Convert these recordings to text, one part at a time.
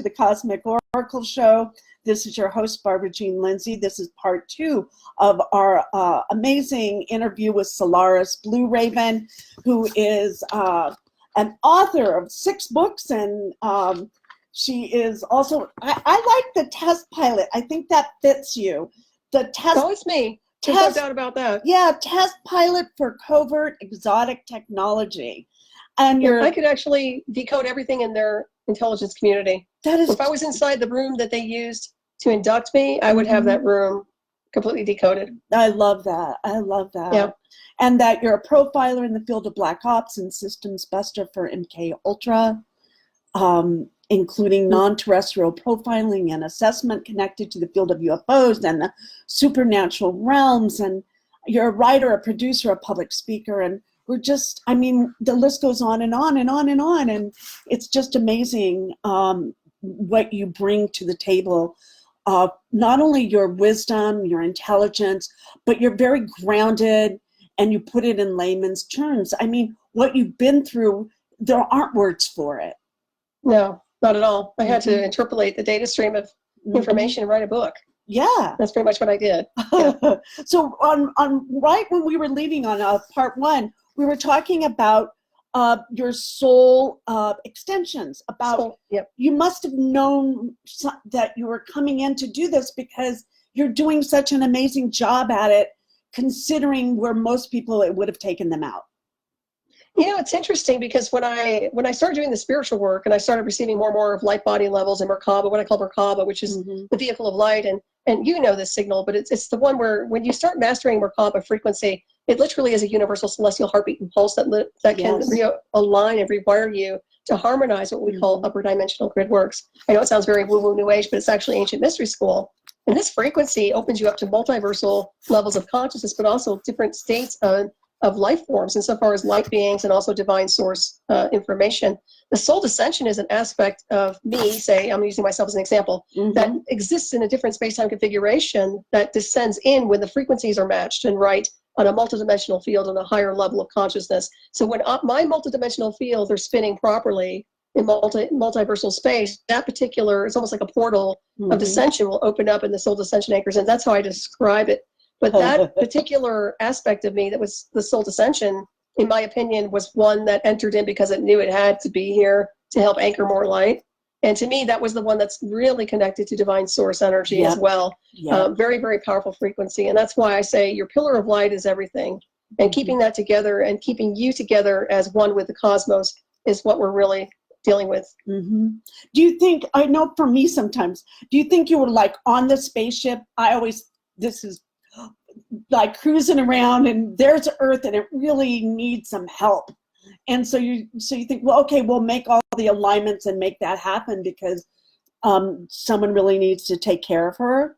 the Cosmic Oracle Show. This is your host, Barbara Jean Lindsey. This is part 2 of our amazing interview with Solaris BlueRaven, who is an author of 6 books, and she is also, I like the test pilot. I think that fits you. The test. Oh, it's me. There's no doubt about that. Yeah, test pilot for covert exotic technology. And I could actually decode everything in their intelligence community. That is. If I was inside the room that they used to induct me, I would have that room completely decoded. I love that. I love that. Yeah. And that you're a profiler in the field of black ops and systems buster for MK Ultra, including non-terrestrial profiling and assessment connected to the field of UFOs and the supernatural realms. And you're a writer, a producer, a public speaker, and we're just, I mean, the list goes on and on and on and on. And it's just amazing what you bring to the table. Not only your wisdom, your intelligence, but you're very grounded and you put it in layman's terms. I mean, what you've been through, there aren't words for it. No, not at all. I had to interpolate the data stream of information and write a book. Yeah. That's pretty much what I did. Yeah. So on right when we were leaving on part 1, we were talking about your soul extensions, about you must have known that you were coming in to do this because you're doing such an amazing job at it, considering where most people, it would have taken them out. You know, it's interesting because when I started doing the spiritual work and I started receiving more and more of light body levels in Merkaba, what I call Merkaba, which is the vehicle of light, and you know this signal, but it's the one where when you start mastering Merkaba frequency, it literally is a universal celestial heartbeat and pulse that can realign and rewire you to harmonize what we call upper dimensional grid works. I know it sounds very woo-woo new age, but it's actually ancient mystery school. And this frequency opens you up to multiversal levels of consciousness, but also different states of life forms insofar as light beings and also divine source information. The soul descension is an aspect of me, say, I'm using myself as an example, that exists in a different space-time configuration that descends in when the frequencies are matched and right on a multidimensional field on a higher level of consciousness. So when my multidimensional fields are spinning properly in multiversal space, that particular, it's almost like a portal of descension will open up and the soul descension anchors in. That's how I describe it. But that particular aspect of me that was the soul descension, in my opinion, was one that entered in because it knew it had to be here to help anchor more light. And to me, that was the one that's really connected to divine source energy as well. Very, very powerful frequency. And that's why I say your pillar of light is everything. And keeping that together and keeping you together as one with the cosmos is what we're really dealing with. Do you think, I know for me sometimes, do you think you were like on the spaceship? This is like cruising around and there's Earth and it really needs some help. And so you think, well, okay, we'll make all the alignments and make that happen because someone really needs to take care of her.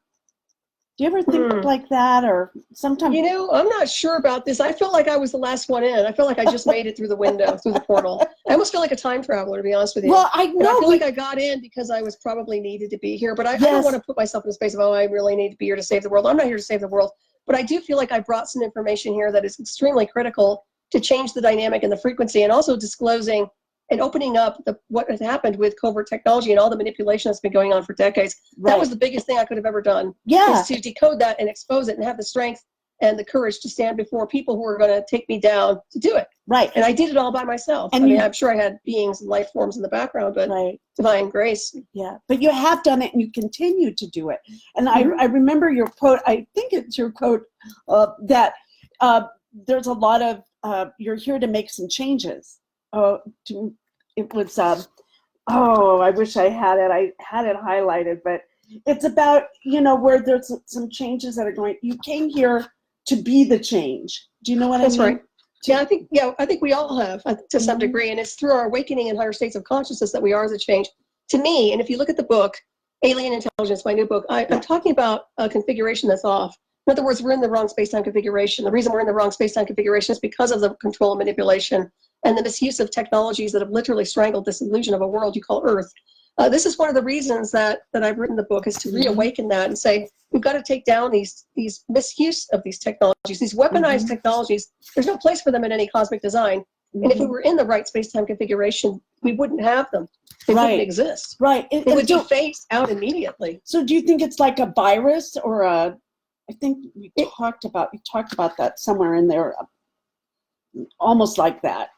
Do you ever think like that? Or sometimes, you know, I'm not sure about this. I feel like I was the last one in. I feel like I just made it through the window, through the portal. I almost feel like a time traveler, to be honest with you. Well, I know. I feel like I got in because I was probably needed to be here, but I don't want to put myself in a space of, I really need to be here to save the world. I'm not here to save the world, but I do feel like I brought some information here that is extremely critical to change the dynamic and the frequency, and also disclosing and opening up what has happened with covert technology and all the manipulation that's been going on for decades. That was the biggest thing I could have ever done. Is to decode that and expose it and have the strength and the courage to stand before people who are going to take me down to do it. And I did it all by myself. And I mean, I'm sure I had beings and life forms in the background, but divine grace. But you have done it and you continue to do it. And I remember your quote, I think it's your quote, that there's a lot of, you're here to make some changes. It was, I wish I had it. I had it highlighted, but it's about, you know, where there's some changes that are going, you came here to be the change. Do you know what I mean? That's right. I think we all have to some degree, and it's through our awakening in higher states of consciousness that we are the change. To me, and if you look at the book, Alien Intelligence, my new book, I'm talking about a configuration that's off. In other words, we're in the wrong space-time configuration. The reason we're in the wrong space-time configuration is because of the control and manipulation and the misuse of technologies that have literally strangled this illusion of a world you call Earth. This is one of the reasons that I've written the book, is to reawaken that and say, we've got to take down these misuse of these technologies, these weaponized technologies. There's no place for them in any cosmic design. And if we were in the right space-time configuration, we wouldn't have them. They wouldn't exist. Right. They would be phased out immediately. So do you think it's like a virus or a, I think you talked about that somewhere in there, almost like that.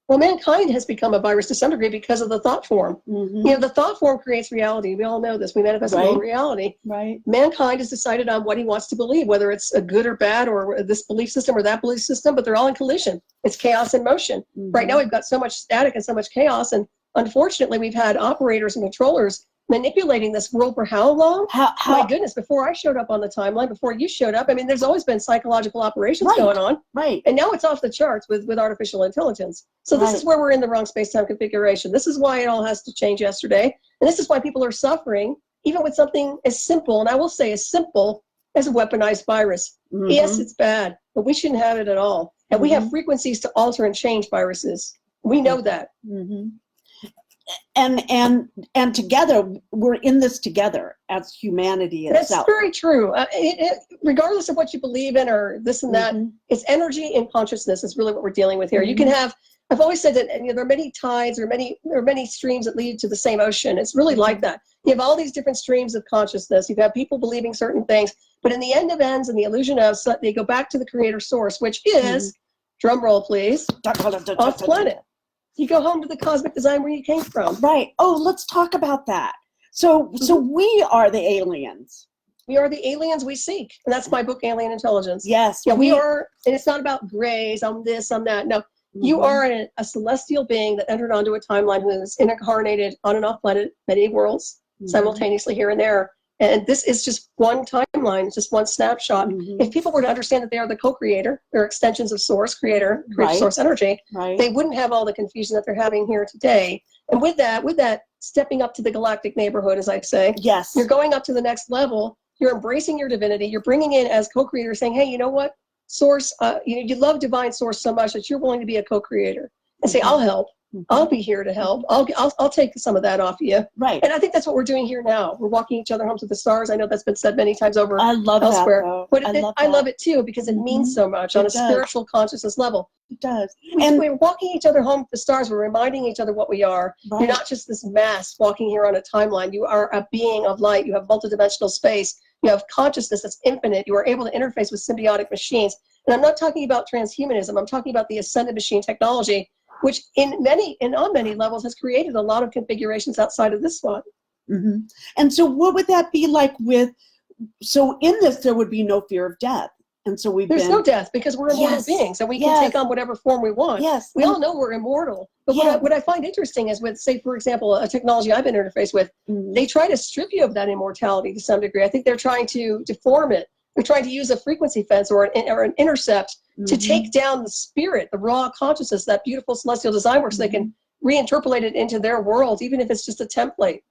Well, mankind has become a virus to some degree because of the thought form. The thought form creates reality. We all know this. We manifest our own reality. Right. Mankind has decided on what he wants to believe, whether it's a good or bad, or this belief system or that belief system, but they're all in collision. It's chaos in motion. Right now, we've got so much static and so much chaos, and unfortunately, we've had operators and controllers manipulating this world for how long? My goodness, before I showed up on the timeline, before you showed up, I mean, there's always been psychological operations going on. Right. And now it's off the charts with artificial intelligence. So this is where we're in the wrong space-time configuration. This is why it all has to change yesterday. And this is why people are suffering, even with something as simple, and I will say as simple as a weaponized virus. Yes, it's bad, but we shouldn't have it at all. And we have frequencies to alter and change viruses. We know that. And together, we're in this together as humanity itself. That's very true. Regardless of what you believe in or this and that, it's energy and consciousness is really what we're dealing with here. You can have, I've always said that there are many tides, there are many streams that lead to the same ocean. It's really like that. You have all these different streams of consciousness. You have people believing certain things, but in the end of ends and the illusion of, they go back to the creator source, which is, drum roll please, off planet. You go home to the cosmic design where you came from. Right. Oh, let's talk about that. So we are the aliens. We are the aliens we seek. And that's my book, Alien Intelligence. Yes. Yeah, we are, and it's not about grays, I'm this, I'm that. No, you are a celestial being that entered onto a timeline who is incarnated on and off planet, many worlds, simultaneously here and there. And this is just one timeline, just one snapshot. If people were to understand that they are the co-creator, they're extensions of source, creator source energy, they wouldn't have all the confusion that they're having here today. And with that, stepping up to the galactic neighborhood, as I say, you're going up to the next level. You're embracing your divinity. You're bringing in as co-creator, saying, hey, you know what? Source, you love divine source so much that you're willing to be a co-creator and say, I'll help. I'll be here to help. I'll take some of that off of you. Right. And I think that's what we're doing here now. We're walking each other home to the stars. I know that's been said many times over. I love elsewhere. That, but I love it too because it means so much on a spiritual consciousness level. It does. And we're walking each other home to the stars. We're reminding each other what we are. You're not just this mass walking here on a timeline. You are a being of light. You have multidimensional space. You have consciousness that's infinite. You are able to interface with symbiotic machines. And I'm not talking about transhumanism. I'm talking about the ascended machine technology, which on many levels has created a lot of configurations outside of this one. And so what would that be like so in this, there would be no fear of death. And so there's no death because we're immortal beings and we can take on whatever form we want. We all know we're immortal. But what I find interesting is with, say, for example, a technology I've been interfaced with, they try to strip you of that immortality to some degree. I think they're trying to deform it. They're trying to use a frequency fence or an intercept to take down the spirit, the raw consciousness, that beautiful celestial design work so they can reinterpolate it into their world, even if it's just a template.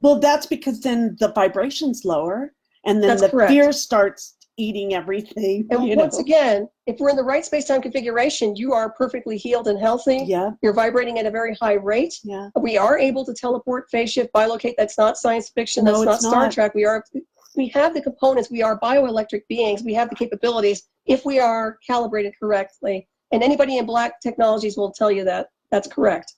Well, that's because then the vibration's lower and then fear starts eating everything. And once again, if we're in the right space-time configuration, you are perfectly healed and healthy. You're vibrating at a very high rate. We are able to teleport, phase shift, bilocate. That's not science fiction. That's not Star Trek. We have the components. We are bioelectric beings. We have the capabilities if we are calibrated correctly. And anybody in Black Technologies will tell you that that's correct.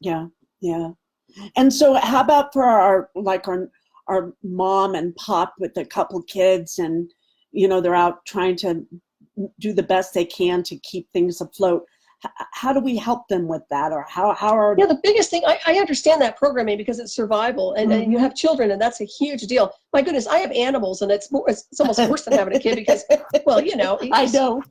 And so how about for our mom and pop with a couple kids and, they're out trying to do the best they can to keep things afloat. How do we help them with that? Or how are... the biggest thing, I understand that programming because it's survival and you have children and that's a huge deal. My goodness, I have animals and it's almost worse than having a kid because, well, I know,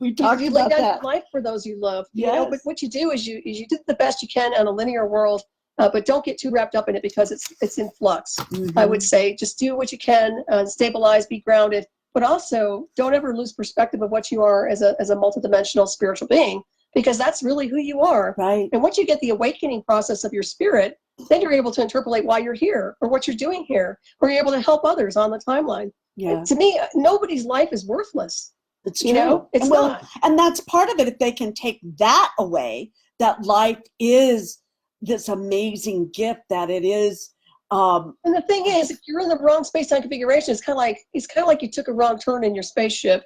we talked you about lay down that. your life for those you love. But what you do is you do the best you can in a linear world, but don't get too wrapped up in it because it's in flux. I would say just do what you can, stabilize, be grounded, but also don't ever lose perspective of what you are as a multidimensional spiritual being, because that's really who you are. And once you get the awakening process of your spirit, then you're able to interpolate why you're here or what you're doing here, or you're able to help others on the timeline. To me, nobody's life is worthless. It's true. It's not. And that's part of it. If they can take that away, that life is this amazing gift that it is. And the thing is, if you're in the wrong space-time configuration, it's kind of like you took a wrong turn in your spaceship.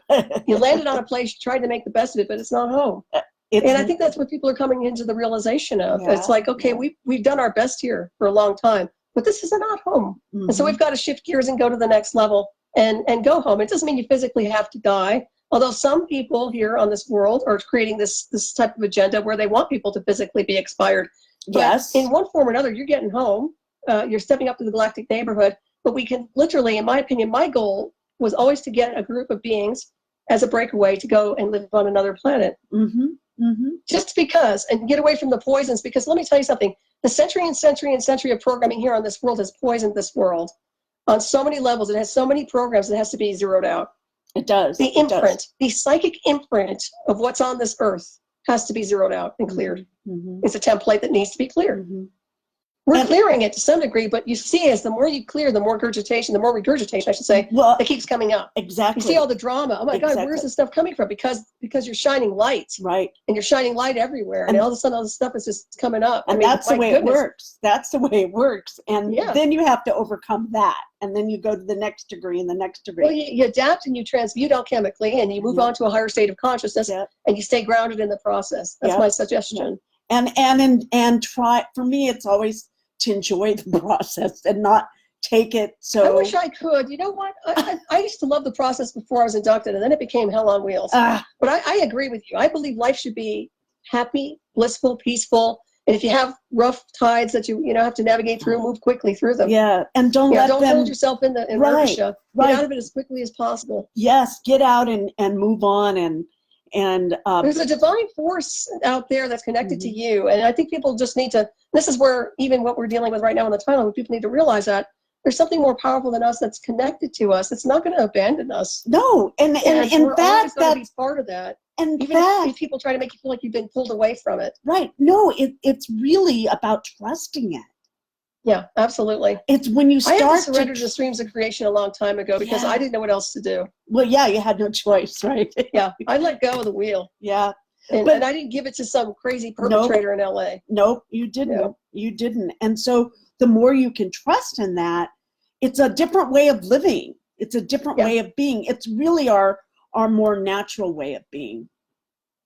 You landed on a place, you tried to make the best of it, but it's not home. And I think that's what people are coming into the realization of. Yeah, it's like, okay, we've done our best here for a long time, but this is not home. Mm-hmm. And so we've got to shift gears and go to the next level and go home. It doesn't mean you physically have to die. Although some people here on this world are creating this type of agenda where they want people to physically be expired. But yes. in one form or another, you're getting home. You're stepping up to the galactic neighborhood. But we can literally, in my opinion, my goal was always to get a group of beings as a breakaway to go and live on another planet. Mm-hmm. Mm-hmm. Just because, and get away from the poisons. Because let me tell you something, the century and century and century of programming here on this world has poisoned this world on so many levels. It has so many programs that has to be zeroed out. It does. The imprint, the psychic imprint of what's on this earth has to be zeroed out and cleared. Mm-hmm. It's a template that needs to be cleared. Mm-hmm. We're clearing it to some degree, but you see, as the more you clear, the more regurgitation, I should say, well, it keeps coming up. Exactly. You see all the drama. Oh my God, where's this stuff coming from? Because you're shining light. Right. And you're shining light everywhere. And all of a sudden, all this stuff is just coming up. And that's the way it works. That's the way it works. And then you have to overcome that. And then you go to the next degree and the next degree. Well, you adapt and you transmute alchemically and you move on to a higher state of consciousness and you stay grounded in the process. That's my suggestion. And try, for me, it's always to enjoy the process and not take it so. I wish I could. You know what? I used to love the process before I was inducted, and then it became hell on wheels. But I agree with you. I believe life should be happy, blissful, peaceful. And if you have rough tides that you have to navigate through, move quickly through them. Yeah, and don't hold yourself in the inertia. Right. Get out of it as quickly as possible. Yes, get out and move on and there's a divine force out there that's connected to you, and I think people just need to. This is where even what we're dealing with right now in the title, people need to realize that there's something more powerful than us that's connected to us. It's not going to abandon us. No, and we're always going to be part of that. And even if people try to make you feel like you've been pulled away from it. Right. No, it's really about trusting it. Yeah, absolutely. It's when you start I had to surrender to the streams of creation a long time ago because I didn't know what else to do. Well, yeah, you had no choice, right? Yeah, I let go of the wheel. Yeah. And I didn't give it to some crazy perpetrator in LA. Nope, you didn't. No. You didn't. And so the more you can trust in that, it's a different way of living. It's a different way of being. It's really our more natural way of being.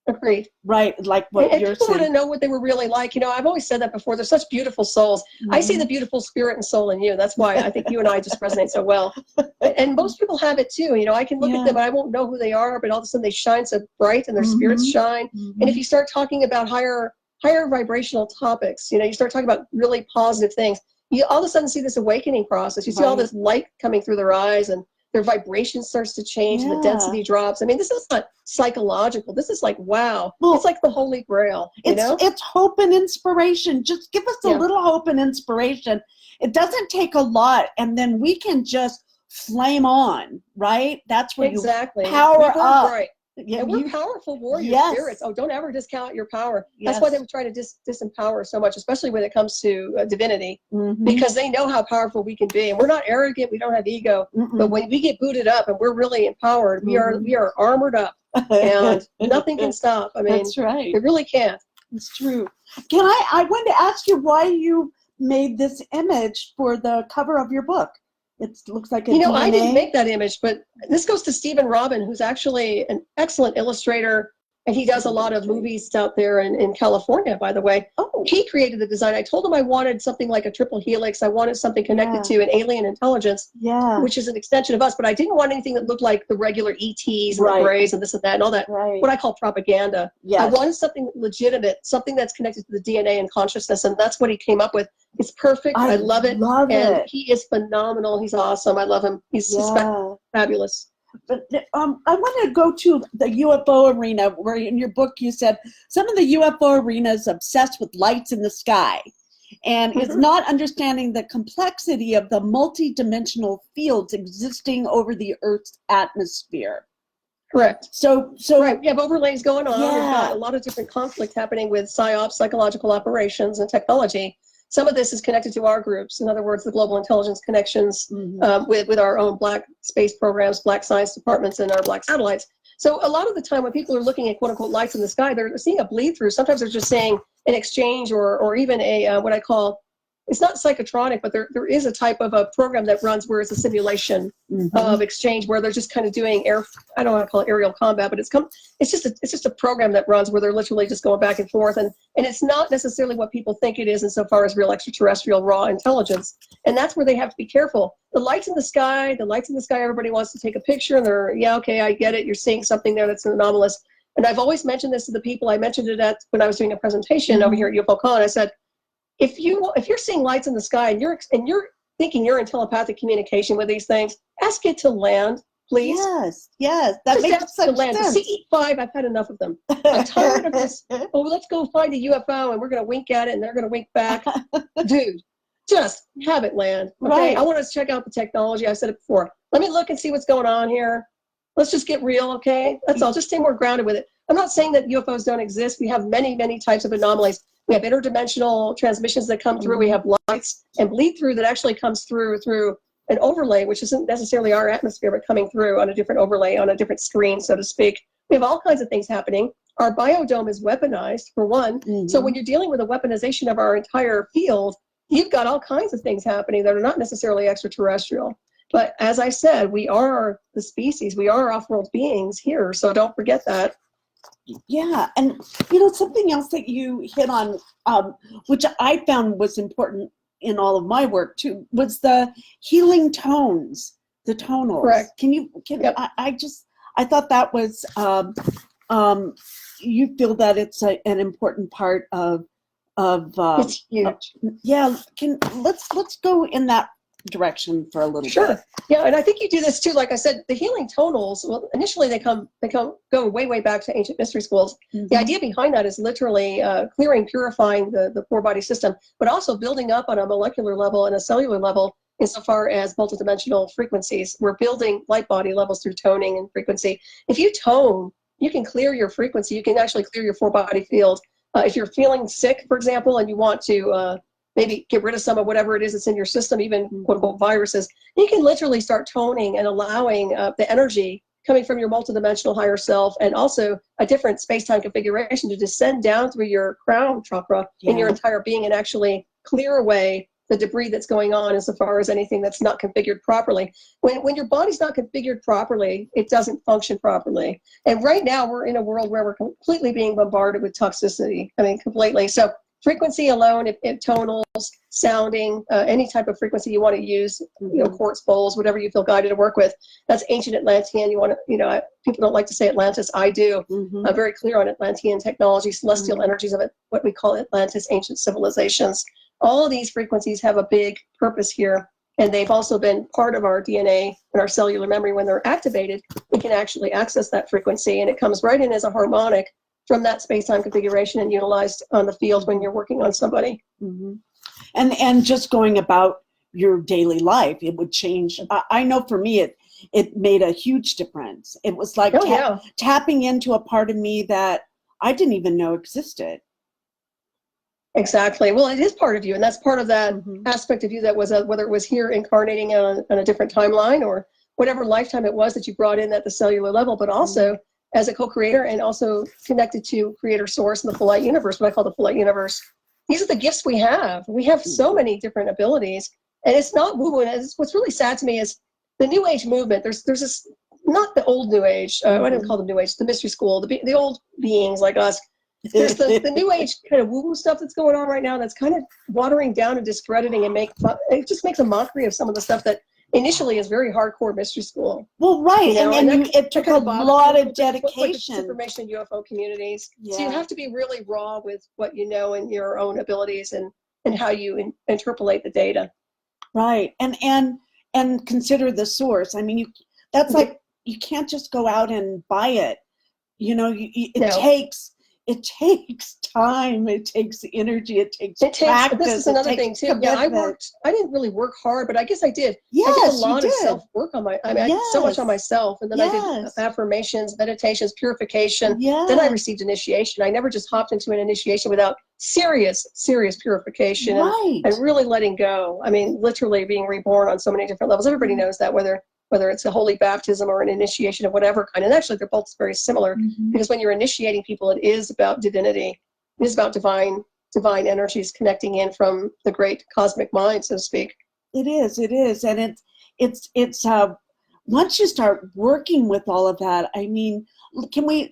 Agreed. Right, like what you're people saying. Want to know what they were really like. I've always said that before. They're such beautiful souls. Mm-hmm. I see the beautiful spirit and soul in you. That's why I think you and I just resonate so well. And most people have it too. I can look at them and I won't know who they are, but all of a sudden they shine so bright and their spirits shine. Mm-hmm. And if you start talking about higher vibrational topics, you start talking about really positive things, you all of a sudden see this awakening process. You see all this light coming through their eyes and their vibration starts to change and the density drops. I mean, this is not psychological. This is like, wow. Well, it's like the Holy Grail. It's hope and inspiration. Just give us a little hope and inspiration. It doesn't take a lot, and then we can just flame on, right? That's where you power up. Right. Yeah, we're powerful warrior spirits. Oh, don't ever discount your power. That's why they would try to disempower so much, especially when it comes to divinity, because they know how powerful we can be. And we're not arrogant. We don't have ego. But when we get booted up and we're really empowered, we are armored up, and nothing can stop. I mean, that's right. It really can't. It's true. I wanted to ask you why you made this image for the cover of your book. It looks like a DNA. I didn't make that image, but this goes to Stephen Robin, who's actually an excellent illustrator, and he does a lot of movies out there in California, by the way. Oh. He created the design. I told him I wanted something like a triple helix. I wanted something connected to an alien intelligence, which is an extension of us, but I didn't want anything that looked like the regular ETs and the Greys and this and that and all that, what I call propaganda. Yes. I wanted something legitimate, something that's connected to the DNA and consciousness, and that's what he came up with. It's perfect. I love it. And he is phenomenal. He's awesome. I love him. He's fabulous. But I want to go to the UFO arena, where in your book you said some of the UFO arena is obsessed with lights in the sky, and it's not understanding the complexity of the multi-dimensional fields existing over the Earth's atmosphere. Correct. So right. We have overlays going on. We've got a lot of different conflict happening with psyops, psychological operations, and technology. Some of this is connected to our groups. In other words, the global intelligence connections with our own black space programs, black science departments, and our black satellites. So a lot of the time when people are looking at quote unquote lights in the sky, they're seeing a bleed through. Sometimes they're just saying an exchange or even a what I call it's not psychotronic, but there is a type of a program that runs where it's a simulation of exchange, where they're just kind of doing I don't want to call it aerial combat, but it's just a program that runs where they're literally just going back and forth, and it's not necessarily what people think it is insofar as real extraterrestrial raw intelligence. And that's where they have to be careful. The lights in the sky, everybody wants to take a picture, and they're, yeah, okay, I get it, you're seeing something there that's anomalous. And I've always mentioned this to the people. I mentioned it when I was doing a presentation over here at UFOCon. I said, if you're seeing lights in the sky and you're thinking you're in telepathic communication with these things, ask it to land, please. Yes, that makes such sense. CE5, I've had enough of them. I'm tired of this. Oh, let's go find a UFO and we're going to wink at it and they're going to wink back. Dude, just have it land. Okay, right. I want to check out the technology. I said it before. Let me look and see what's going on here. Let's just get real, okay? That's all. Just stay more grounded with it. I'm not saying that UFOs don't exist. We have many, many types of anomalies. We have interdimensional transmissions that come through. We have lights and bleed through that actually comes through an overlay, which isn't necessarily our atmosphere, but coming through on a different overlay, on a different screen, so to speak. We have all kinds of things happening. Our biodome is weaponized, for one. So when you're dealing with a weaponization of our entire field, you've got all kinds of things happening that are not necessarily extraterrestrial. But as I said, we are the species. We are off-world beings here, so don't forget that. Yeah, and something else that you hit on, which I found was important in all of my work too, was the healing tones, the tonals. Correct. Yep. I thought that was, you feel that it's an important part of it's huge. Let's go in that direction for a little bit. Sure. Yeah, and I think you do this too. Like I said, the healing tonals, well, initially they go way back to ancient mystery schools. The idea behind that is literally clearing, purifying the four body system, but also building up on a molecular level and a cellular level insofar as multidimensional frequencies. We're building light body levels through toning and frequency. If you tone, you can clear your frequency. You can actually clear your four body field. If you're feeling sick, for example, and you want to maybe get rid of some of whatever it is that's in your system, even quote unquote viruses, you can literally start toning and allowing the energy coming from your multidimensional higher self and also a different space-time configuration to descend down through your crown chakra in your entire being and actually clear away the debris that's going on insofar as anything that's not configured properly. When your body's not configured properly, it doesn't function properly. And right now we're in a world where we're completely being bombarded with toxicity. I mean, completely. So frequency alone, if tonals, sounding, any type of frequency you want to use, quartz bowls, whatever you feel guided to work with. That's ancient Atlantean. You want to, people don't like to say Atlantis. I do. I'm very clear on Atlantean technology, celestial energies of it, what we call Atlantis, ancient civilizations. All of these frequencies have a big purpose here, and they've also been part of our DNA and our cellular memory. When they're activated, we can actually access that frequency, and it comes right in as a harmonic from that space-time configuration and utilized on the field when you're working on somebody. And just going about your daily life, it would change. I know for me, it made a huge difference. It was like tapping into a part of me that I didn't even know existed. Exactly. Well, it is part of you, and that's part of that aspect of you that was, whether it was here incarnating on a different timeline or whatever lifetime it was that you brought in at the cellular level, but also as a co-creator and also connected to creator source and the full light universe, what I call the full light universe. These are the gifts we have. We have so many different abilities, and it's not woo-woo. And what's really sad to me is the New Age movement. There's this, not the old New Age, I didn't call them New Age, the mystery school, the old beings like us. There's the New Age kind of woo-woo stuff that's going on right now that's kind of watering down and discrediting and it just makes a mockery of some of the stuff that initially is very hardcore mystery school. Well, right, it took a lot of dedication. Like information UFO communities. So you have to be really raw with what you know and your own abilities and how you interpolate the data. Right, and consider the source. I mean, that's like, you can't just go out and buy it. It takes time, it takes energy, it takes practice. This is another thing too. Commitment. I didn't really work hard, but I guess I did. Yes, I did a lot of self-work on I did so much on myself, and then I did affirmations, meditations, purification. Then I received initiation. I never just hopped into an initiation without serious purification and really letting go. I mean, literally being reborn on so many different levels. Everybody knows that, whether it's a holy baptism or an initiation of whatever kind. And actually, they're both very similar because when you're initiating people, it is about divinity. It is about divine divine energies connecting in from the great cosmic mind, so to speak. It is, and it's once you start working with all of that, I mean,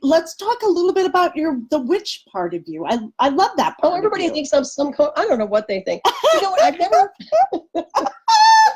let's talk a little bit about the witch part of you. I love that part. Oh, everybody thinks I'm I don't know what they think. You know what? I've never.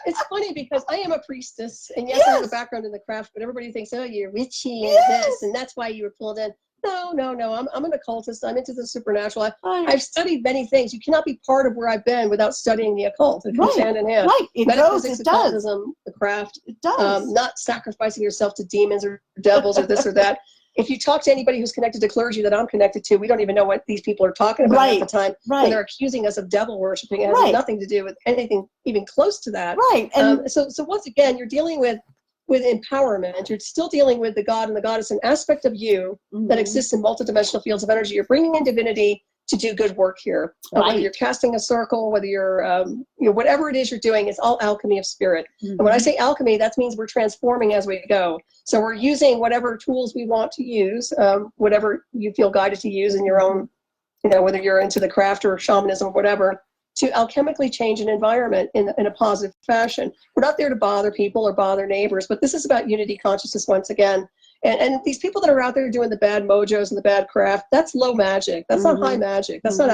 It's funny because I am a priestess, and yes, I have a background in the craft, but everybody thinks, oh, you're witchy and this, and that's why you were pulled in. No. I'm an occultist. I'm into the supernatural. I've studied many things. You cannot be part of where I've been without studying the occult. It goes hand in hand. Right. It Metaphysics, goes. It does. occultism, the craft. It does. Not sacrificing yourself to demons or devils or this or that. If you talk to anybody who's connected to clergy that I'm connected to, we don't even know what these people are talking about at the time. Right. When they're accusing us of devil worshiping. It has nothing to do with anything even close to that. Right. And so once again, you're dealing with empowerment. You're still dealing with the God and the goddess, an aspect of you that exists in multidimensional fields of energy. You're bringing in divinity to do good work here. Whether you're casting a circle, whether you're, whatever it is you're doing, it's all alchemy of spirit. And when I say alchemy, that means we're transforming as we go. So we're using whatever tools we want to use, whatever you feel guided to use in your own, whether you're into the craft or shamanism or whatever, to alchemically change an environment in a positive fashion. We're not there to bother people or bother neighbors, but this is about unity consciousness once again. And these people that are out there doing the bad mojos and the bad craft, that's low magic. That's not high magic. That's not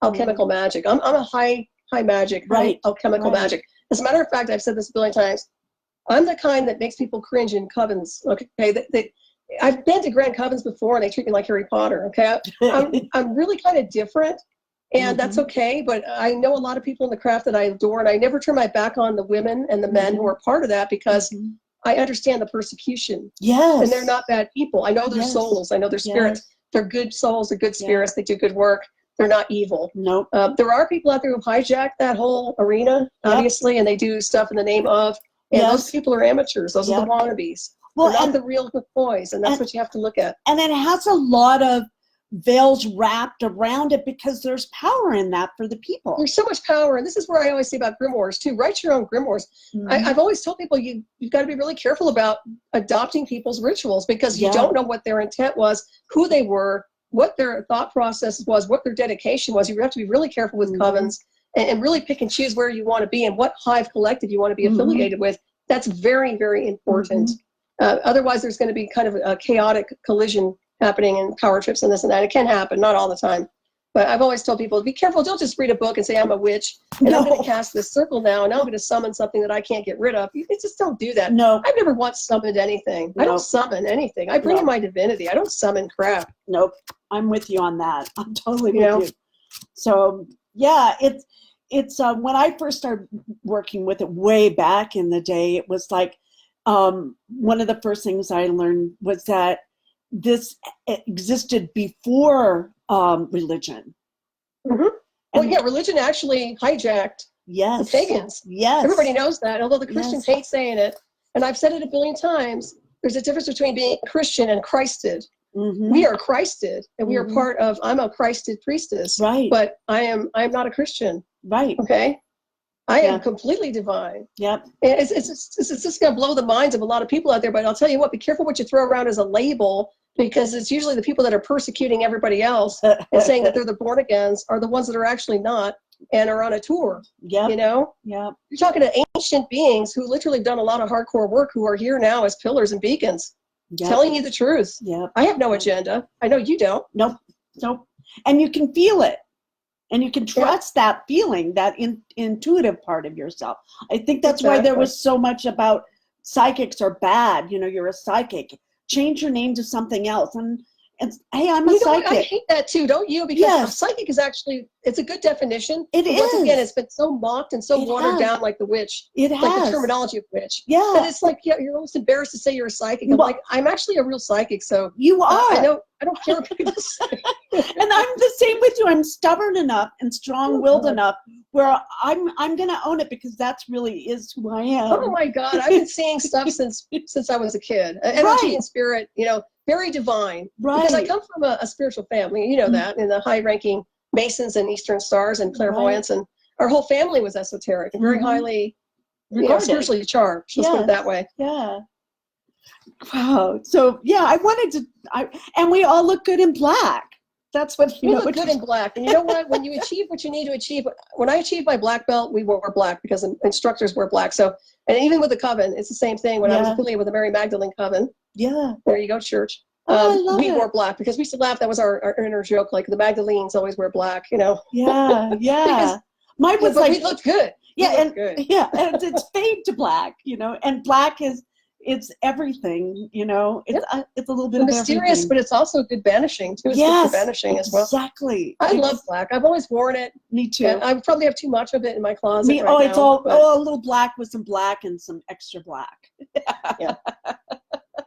alchemical magic. I'm a high magic, high alchemical magic. As a matter of fact, I've said this a billion times. I'm the kind that makes people cringe in covens. Okay, I've been to grand covens before, and they treat me like Harry Potter. Okay, I'm really kind of different. And that's okay, but I know a lot of people in the craft that I adore, and I never turn my back on the women and the men who are part of that because I understand the persecution. Yes. And they're not bad people. I know their souls. I know their spirits. They're good souls. They're good spirits. They do good work. They're not evil. Nope. There are people out there who hijack that whole arena, obviously, and they do stuff in the name of, and those people are amateurs. Those are the wannabes. Well, they're not the real McCoys, and that's what you have to look at. And it has a lot of veils wrapped around it because there's power in that for the people. There's so much power, and this is where I always say about grimoires too. Write your own grimoires. I've always told people you've got to be really careful about adopting people's rituals because you don't know what their intent was, who they were, what their thought process was, what their dedication was. You have to be really careful with covens and really pick and choose where you want to be and what hive collective you want to be affiliated with. That's very, very important. Otherwise, there's going to be kind of a chaotic collision happening in power trips and this and that. It can happen, not all the time. But I've always told people, be careful. Don't just read a book and say, I'm a witch, and I'm going to cast this circle now, and I'm going to summon something that I can't get rid of. You just don't do that. No. I've never once summoned anything. I don't summon anything. I bring in my divinity. I don't summon crap. Nope. I'm with you on that. I'm totally with you. So, yeah, it's when I first started working with it way back in the day, it was like one of the first things I learned was that this existed before religion. Well, religion actually hijacked the pagans. Yes. Everybody knows that, although the Christians hate saying it. And I've said it a billion times. There's a difference between being Christian and Christed. We are Christed, and we are part of, I'm a Christed priestess. Right. But I am not a Christian. Right. Okay? I am completely divine. Yep. And it's just going to blow the minds of a lot of people out there. But I'll tell you what, be careful what you throw around as a label, because it's usually the people that are persecuting everybody else and saying that they're the born agains are the ones that are actually not and are on a tour. Yeah. You're talking to ancient beings who literally done a lot of hardcore work who are here now as pillars and beacons, telling you the truth. I have no agenda. I know you don't. Nope. And you can feel it. And you can trust that feeling, that intuitive part of yourself. I think that's why there was so much about psychics are bad. You're a psychic. Change your name to something else. And hey, I'm a psychic. I hate that too, don't you? Because a psychic is actually, it's a good definition. It is. Once again, it's been so mocked and so watered down like the witch. It has. Like the terminology of witch. Yeah. And it's like, you're almost embarrassed to say you're a psychic. I'm actually a real psychic, so. You are. I don't care what people say. And I'm the same with you. I'm stubborn enough and strong-willed enough where I'm going to own it because that's really is who I am. Oh my God. I've been seeing stuff since I was a kid. Energy and spirit, very divine. Right. Because I come from a spiritual family, that, in the high-ranking Masons and Eastern Stars and clairvoyance, and our whole family was esoteric and very highly spiritually charged. Let's put it that way. Yeah. Wow. So I wanted to, and we all look good in black. That's what we look good in black. And you know what? When you achieve what you need to achieve, when I achieved my black belt, we wore black because instructors wear black. So, and even with the coven, it's the same thing. When I was affiliated with the Mary Magdalene coven, there you go, church. We wore black because we used to laugh. That was our inner joke. Like the Magdalenes always wear black, you know. Yeah, yeah. Because, mine was like we looked good. And it's fade to black, you know, and black is it's everything, you know. It's it's a little bit mysterious, of everything. but it's also good banishing too. It's good for banishing as well. Exactly. I love black. I've always worn it. Me too. And I probably have too much of it in my closet. Me, right it's now, all a little black with some black and some extra black. Yeah.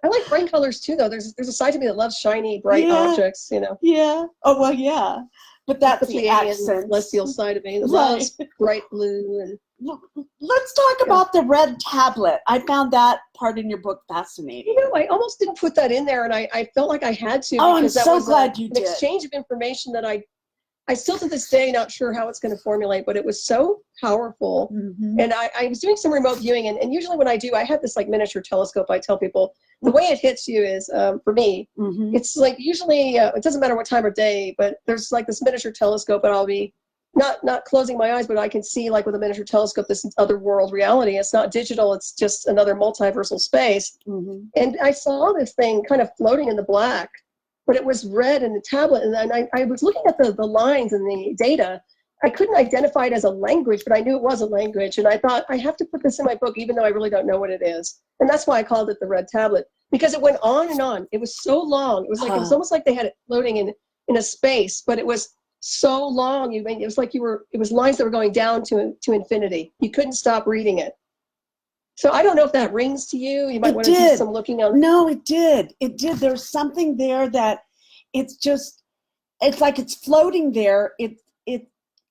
I like bright colors too, though. There's a side to me that loves shiny, bright objects, you know. Yeah. Oh well, yeah. But that's the accent, celestial side of me. That loves bright blue and. Let's talk about the red tablet. I found that part in your book fascinating. You know, I almost didn't put that in there, and I felt like I had to. Oh, because I'm so glad you did. An exchange of information that I still to this day not sure how it's going to formulate, but it was so powerful. Mm-hmm. And I was doing some remote viewing, and usually when I do, I have this like miniature telescope. I tell people the way it hits you is, for me, it's like usually, it doesn't matter what time of day, but there's like this miniature telescope, and I'll be not closing my eyes, but I can see like with a miniature telescope this other world reality. It's not digital, it's just another multiversal space. And I saw this thing kind of floating in the black, but it was red in the tablet. And then I was looking at the lines and the data. I couldn't identify it as a language, but I knew it was a language. And I thought, I have to put this in my book, even though I really don't know what it is. And that's why I called it the red tablet, because it went on and on. It was so long. It was like, it was almost like they had it floating in a space, but it was so long. It was like it was lines that were going down to infinity. You couldn't stop reading it. So I don't know if that rings to you. You might want to do some looking on. No, it did. It did. There's something there that it's like it's floating there.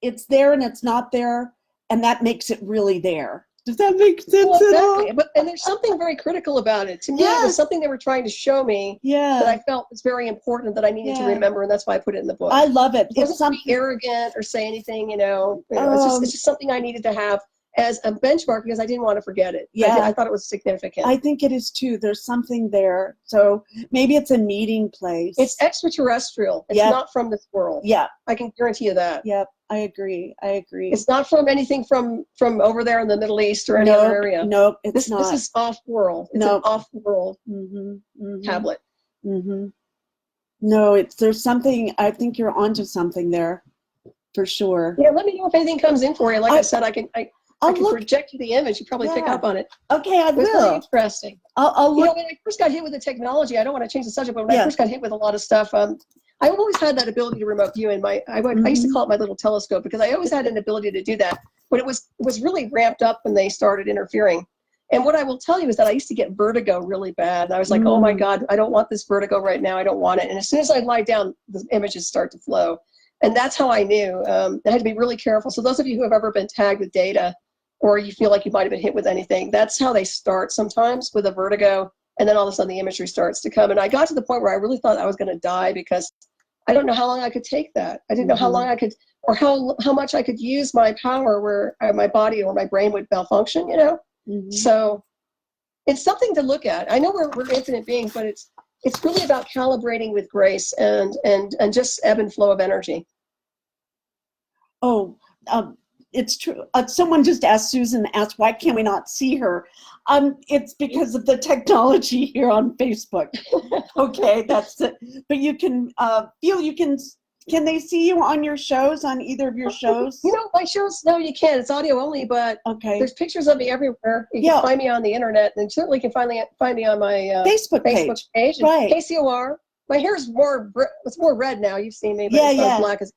It's there and it's not there, and that makes it really there. Does that make sense at all? And there's something very critical about it. To me, it was something they were trying to show me that I felt was very important that I needed to remember, and that's why I put it in the book. I love it. It wasn't to be arrogant or say anything, you know. It's just something I needed to have as a benchmark because I didn't want to forget it. I thought it was significant. I think it is too. There's something there. So maybe it's a meeting place. It's extraterrestrial. It's not from this world. Yeah. I can guarantee you that. Yep. I agree. It's not from anything from over there in the Middle East or any other area. Nope, it's not. This is off-world. It's an off-world tablet. No, there's something. I think you're onto something there, for sure. Yeah, let me know if anything comes in for you. Like I said, I can project you the image. You probably pick up on it. Okay, I will. It's really interesting. I'll look. You know, when I first got hit with the technology, I don't want to change the subject, but when I first got hit with a lot of stuff, I've always had that ability to remote view, and I used to call it my little telescope because I always had an ability to do that. But it was really ramped up when they started interfering. And what I will tell you is that I used to get vertigo really bad. And I was like, oh my God, I don't want this vertigo right now. I don't want it. And as soon as I lie down, the images start to flow. And that's how I knew. I had to be really careful. So those of you who have ever been tagged with data, or you feel like you might have been hit with anything, that's how they start sometimes, with a vertigo. And then all of a sudden the imagery starts to come. And I got to the point where I really thought I was going to die because I don't know how long I could take that. I didn't know how long I could, or how much I could use my power where my body or my brain would malfunction, you know? So it's something to look at. I know we're infinite beings, but it's really about calibrating with grace and just ebb and flow of energy. Oh, it's true. Someone just asked, Susan asked, why can't we not see her? It's because of the technology here on Facebook. Okay, that's it. But you can can they see you on your shows, on either of your shows? You know, my shows, no, you can't. It's audio only, but there's pictures of me everywhere. You can find me on the internet, and certainly can find me on my Facebook page. Right. KCOR. My hair is it's more red now. You've seen me, but it's not as black as.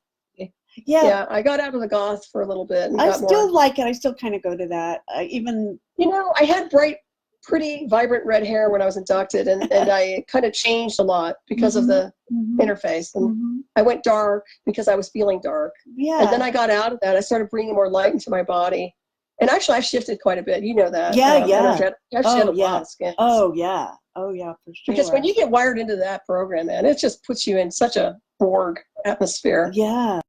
Yeah, I got out of the goth for a little bit. And I still like it. I still kind of go to that. You know, I had bright, pretty, vibrant red hair when I was inducted, and I kind of changed a lot because of the interface. And I went dark because I was feeling dark. Yeah. And then I got out of that. I started bringing more light into my body. And actually, I've shifted quite a bit. You know that. Yeah, I've shed a lot of skin. Oh, yeah, for sure. Because when you get wired into that program, man, it just puts you in such a Borg atmosphere. Yeah.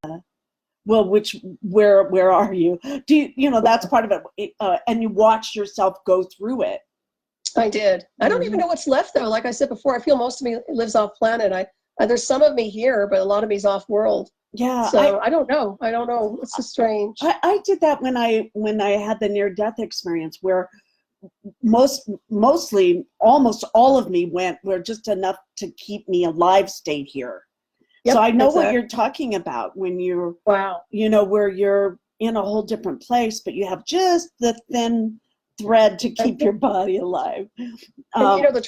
Well, where are you? That's part of it. And you watch yourself go through it. I did. I don't even know what's left though. Like I said before, I feel most of me lives off planet. There's some of me here, but a lot of me's off world. Yeah. So I don't know. It's just strange. I did that when I had the near death experience, where mostly almost all of me were just enough to keep me alive stayed here. Yep, so I know exactly. what you're talking about when you're, wow, where you're in a whole different place, but you have just the thin thread to keep your body alive. And the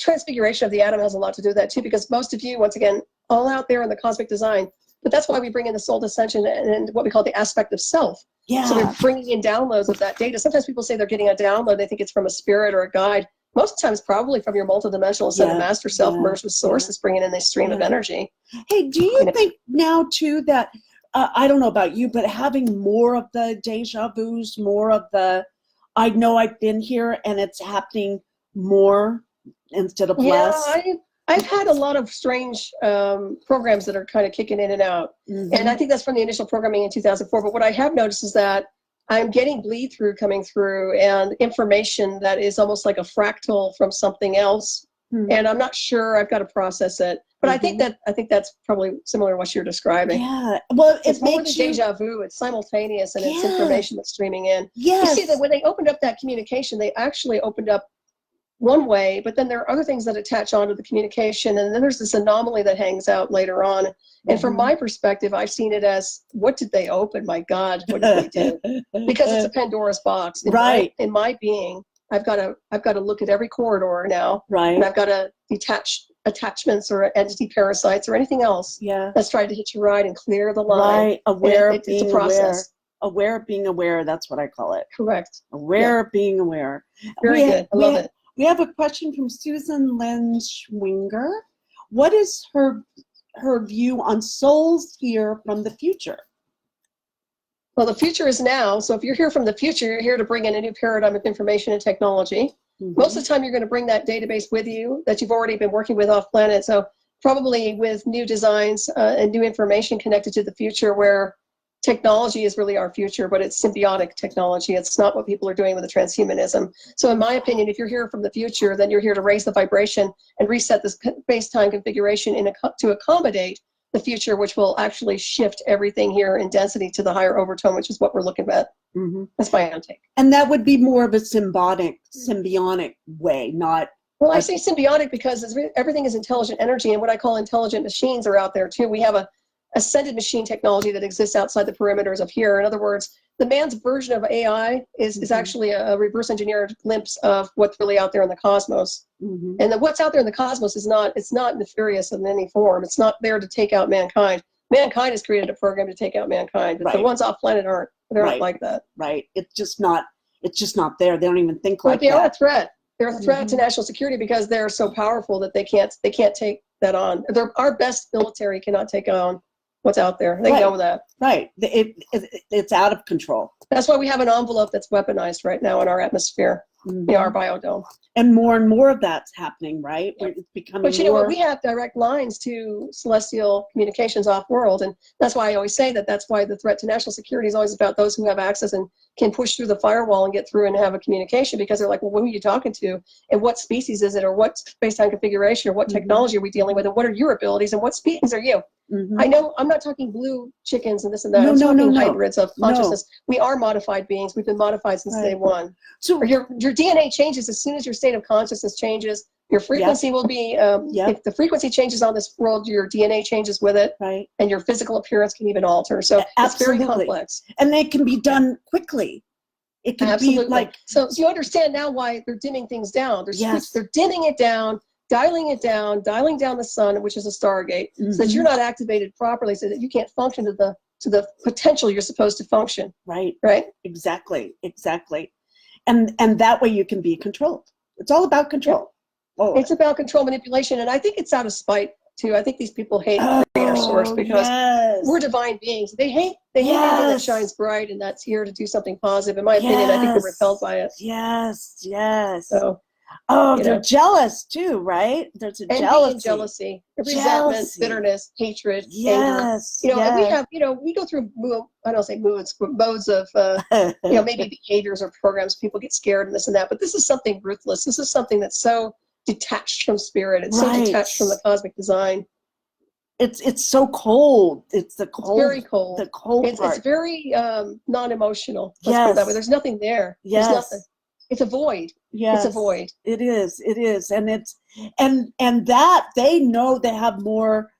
transfiguration of the atom has a lot to do with that too, because most of you, once again, all out there in the cosmic design, but that's why we bring in the soul descension and what we call the aspect of self. Yeah. So we're bringing in downloads of that data. Sometimes people say they're getting a download. They think it's from a spirit or a guide. Most of the time it's probably from your multidimensional ascended master self merged with source that's bringing in this stream of energy. Hey, do you think now too that, I don't know about you, but having more of the deja vus, more of the, I know I've been here and it's happening more instead of less? I've had a lot of strange programs that are kind of kicking in and out. Mm-hmm. And I think that's from the initial programming in 2004. But what I have noticed is that I'm getting bleed through coming through and information that is almost like a fractal from something else. Mm-hmm. And I'm not sure, I've got to process it. But mm-hmm. I think that's probably similar to what you're describing. Yeah. Well, it's more than deja vu. It's simultaneous and it's information that's streaming in. Yes. You see that when they opened up that communication, they actually opened up one way, but then there are other things that attach onto the communication, and then there's this anomaly that hangs out later on. And from my perspective, I've seen it as, what did they open? My God, what did they do? Because it's a Pandora's box. In my being, I've got to look at every corridor now, and I've got to detach attachments or entity parasites or anything else that's trying to hit you right and clear the line. Right, aware of being aware. Aware of being aware, that's what I call it. Correct. Aware of being aware. Very good. I love it. We have a question from Susan Lynn Schwinger. What is her view on souls here from the future? Well, the future is now. So if you're here from the future, you're here to bring in a new paradigm of information and technology. Mm-hmm. Most of the time, you're going to bring that database with you that you've already been working with off planet. So probably with new designs and new information connected to the future, where technology is really our future, but it's symbiotic technology. It's not what people are doing with the transhumanism. So in my opinion, if you're here from the future, then you're here to raise the vibration and reset this space-time configuration to accommodate the future, which will actually shift everything here in density to the higher overtone, which is what we're looking at. Mm-hmm. That's my own take. And that would be more of a symbiotic way, not... Well, I say symbiotic because everything is intelligent energy, and what I call intelligent machines are out there too. We have a ascended machine technology that exists outside the perimeters of here. In other words, the man's version of AI is actually a reverse engineered glimpse of what's really out there in the cosmos. Mm-hmm. And what's out there in the cosmos it's not nefarious in any form. It's not there to take out mankind. Mankind has created a program to take out mankind, but the ones off planet aren't. They're not like that. Right. It's just not there. They don't even think like that. But they are a threat. They're a threat to national security because they're so powerful that they can't take that on. Our best military cannot take on what's out there. They know that. Right. It's out of control. That's why we have an envelope that's weaponized right now in our atmosphere, our biodome. And more of that's happening, right? Yep. It's becoming but you know what? We have direct lines to celestial communications off-world, and that's why I always say that's why the threat to national security is always about those who have access and can push through the firewall and get through and have a communication, because they're like, well, who are you talking to? And what species is it? Or what space-time configuration? Or what technology are we dealing with? And what are your abilities? And what species are you? Mm-hmm. I know I'm not talking blue chickens and this and that. I'm talking hybrids of consciousness. We are modified beings. We've been modified since day one. So your DNA changes as soon as your state of consciousness changes. Your frequency will be, if the frequency changes on this world, your DNA changes with it, and your physical appearance can even alter. So it's very complex. And they can be done quickly. It can be like... So you understand now why they're dimming things down. They're dimming it down, dialing it down, dialing down the sun, which is a stargate, so that you're not activated properly, so that you can't function to the potential you're supposed to function. Right. Exactly. And that way you can be controlled. It's all about control. It's about control, manipulation, and I think it's out of spite too. I think these people hate the creator source because we're divine beings. They hate anything that shines bright and that's here to do something positive. In my opinion, I think they're repelled by it. So, they're jealous too, right? There's a jealousy, resentment, bitterness, hatred, anger. And we have, we go through, I don't say moods, but modes of, maybe behaviors or programs. People get scared and this and that, but this is something ruthless. This is something that's so detached from spirit. It's so detached from the cosmic design. It's so cold. It's the cold. It's very cold. The cold part. It's very non-emotional. Let's put it that way. There's nothing there. Yes. There's nothing. It's a void. Yes. It's a void. It is. It is. And it's and that they know they have more,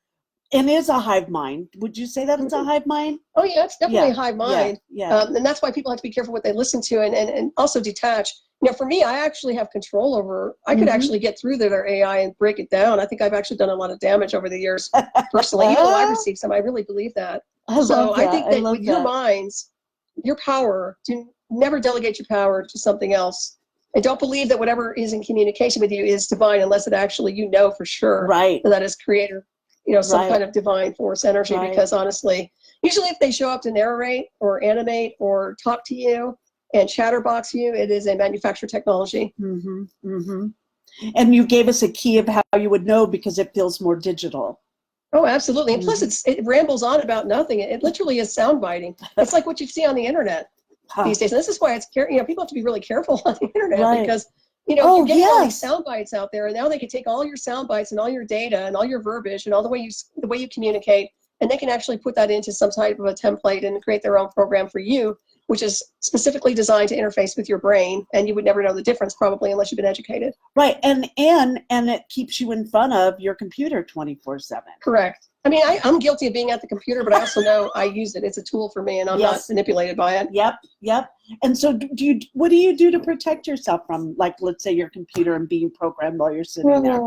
and is a hive mind. Would you say that it's a hive mind? Oh yeah, it's definitely a hive mind. Yeah. And that's why people have to be careful what they listen to and also detach. You know, for me, I actually have control over, I could actually get through their AI and break it down. I think I've actually done a lot of damage over the years personally. Even though I received some, I really believe that. I think that with your minds, your power, never delegate your power to something else. And don't believe that whatever is in communication with you is divine unless it actually, you know for sure that is creator, you know, some kind of divine force energy. Because honestly, usually if they show up to narrate or animate or talk to you and chatterbox you, it is a manufactured technology. And you gave us a key of how you would know because it feels more digital. Oh, absolutely. And plus it rambles on about nothing. It literally is sound biting. It's like what you see on the internet these days. And this is why it's, you know, people have to be really careful on the internet because, you know, you're getting all these sound bites out there, and now they can take all your sound bites and all your data and all your verbiage and all the way you communicate, and they can actually put that into some type of a template and create their own program for you, which is specifically designed to interface with your brain, and you would never know the difference probably unless you've been educated. Right, and it keeps you in front of your computer 24/7. Correct. I mean, I'm guilty of being at the computer, but I also know I use it. It's a tool for me, and I'm not manipulated by it. Yep. And so what do you do to protect yourself from, like, let's say your computer and being programmed while you're sitting there?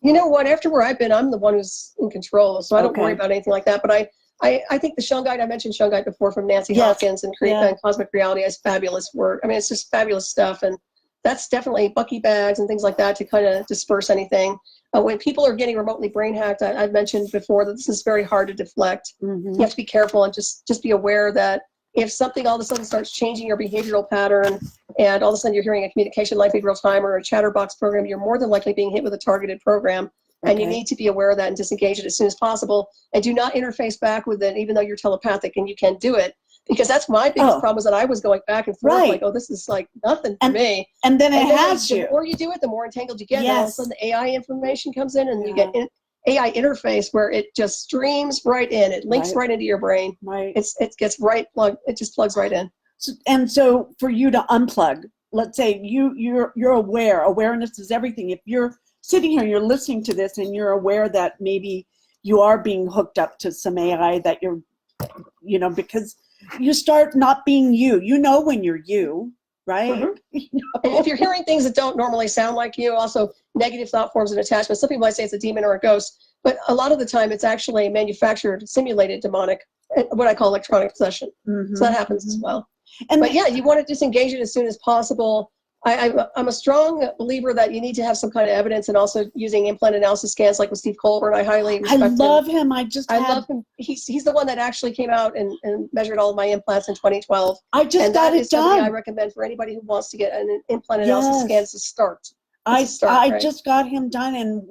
You know what? After where I've been, I'm the one who's in control, so I don't worry about anything like that. But I think the Shungite, I mentioned Shungite before from Nancy Hawkins and Cosmic Reality is fabulous work. I mean, it's just fabulous stuff. And that's definitely Bucky bags and things like that to kind of disperse anything. When people are getting remotely brain hacked, I've mentioned before that this is very hard to deflect. You have to be careful and just be aware that if something all of a sudden starts changing your behavioral pattern and all of a sudden you're hearing a communication like real time or a chatterbox program, you're more than likely being hit with a targeted program. And you need to be aware of that and disengage it as soon as possible. And do not interface back with it, even though you're telepathic and you can do it. Because that's my biggest problem is that I was going back and forth like, oh, this is like nothing for me. And then it has you. The more you do it, the more entangled you get. And all of a sudden the AI information comes in and you get AI interface where it just streams right in. It links right into your brain. It gets right plugged. It just plugs right in. So for you to unplug, let's say you're aware. Awareness is everything. If you're sitting here and you're listening to this and you're aware that maybe you are being hooked up to some AI that you're, you know, because you start not being you. You know when you're you, right? You know? And if you're hearing things that don't normally sound like you, also negative thought forms and attachments, some people might say it's a demon or a ghost, but a lot of the time it's actually manufactured, simulated demonic, what I call electronic possession. So that happens as well. But yeah, you want to disengage it as soon as possible. I'm a strong believer that you need to have some kind of evidence, and also using implant analysis scans like with Steve Colbert. I highly respect him. I love him. I love him. He's the one that actually came out and measured all of my implants in 2012. I just got it done. I recommend for anybody who wants to get an implant analysis scan to start. I just got him done, and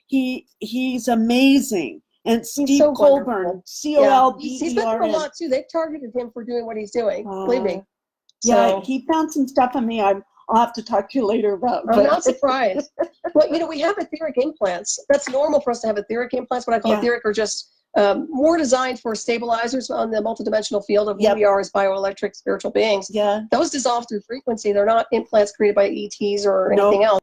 he's amazing. And Steve so Colbert, COLBER. He's been through a lot too. They've targeted him for doing what he's doing. Believe me. Yeah, he found some stuff on me. I'll have to talk to you later about. I'm not surprised. Well, you know, we have etheric implants. That's normal for us to have etheric implants. What I call etheric are just more designed for stabilizers on the multidimensional field of who we are as bioelectric spiritual beings. Those dissolve through frequency. They're not implants created by ETs or anything else.